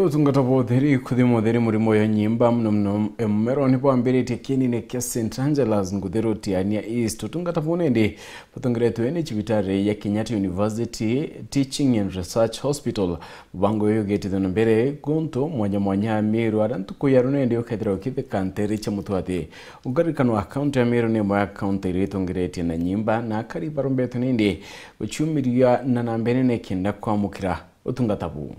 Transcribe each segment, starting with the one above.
utungata botheri kuthimotheri murimo ya nyimba mno emero ni bwambere tekeni ne St Angela's ngudero tiania East utungata bonende patongreto ene chibitare ya Kenyatta University Teaching and Research Hospital bango yo geti the mbere gonto mwanya Meru arantuko yarunende okethera okithe kantere cha mutwate ugarikano account ya Meru ne mwa account ireto ngireti na nyimba na kari barombeto nende uchumiria na nambere ne kenda kwa mukira utungata bu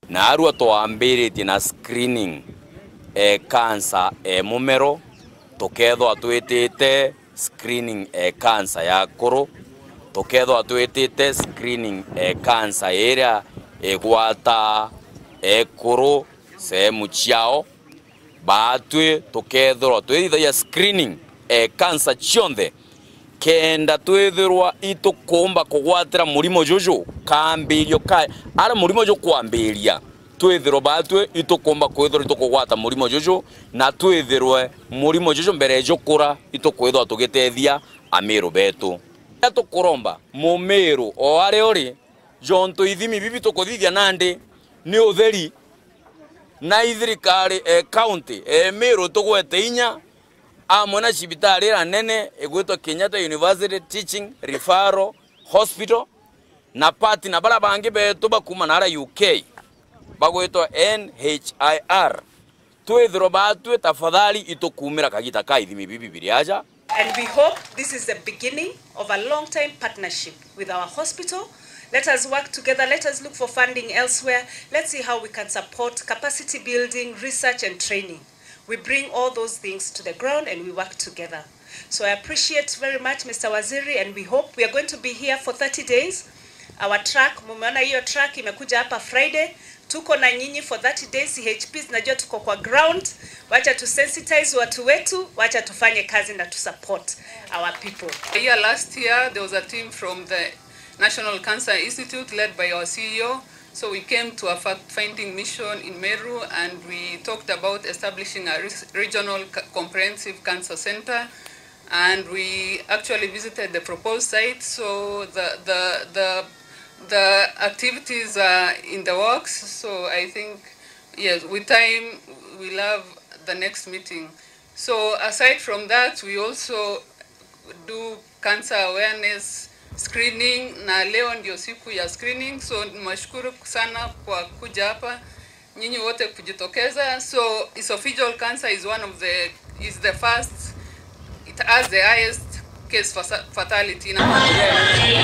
na arua twambiritie na screening cancer mumero tukethwa atwitite screening cancer ya koro tukethwa atwitite screening cancer area egwata koro sehemu chiao batwe tukethwa twitithia screening cancer chionthe kenda twithirwa itukumba kugwatira murimo jojo kambirio kai ara murimo jo kwambiria twithirwa batwe itukumba kwithirwa itukugwata murimo jojo na twithirwe murimo jojo mbere jokura itukwithwa tugitethia Ameru betu atukuromba mumeru o are ori jonto ithimi bibi tukuthithia nandi ni utheri na ithirikari county Meru tugwete inya amona chibitari ra nene egwetwa Kenyatta University Teaching Referral Hospital na pati na bala bangi betu bakuma nara UK bagwetwa NHIR twethro batwe tafadhali itokumira kagita kaithimi bibi biriaja. And we hope this is the beginning of a long-time partnership with our hospital. Let us work together. Let us look for funding elsewhere. Let's see how we can support capacity building, research and training. We bring all those things to the ground and we work together. So I appreciate very much Mr. Waziri, and we hope we are going to be here for 30 days. Our track, mumeona hiyo track imekuja hapa Friday. Tuko na nyinyi for 30 days. CHPs najua tuko kwa ground. Wacha to sensitize watu wetu, wacha tufanye kazi na to support our people. Last year there was a team from the National Cancer Institute led by our CEO. So we came to a fact-finding mission in Meru and we talked about establishing a regional comprehensive cancer center, and we actually visited the proposed site. So the activities are in the works. So I think, yes, with time we'll have the next meeting. So aside from that, we also do cancer awareness screening, na leo ndio siku ya screening. So nimashukuru sana kwa kuja hapa nyinyi wote kujitokeza. So esophageal cancer is the first, it has the highest case fatality in America.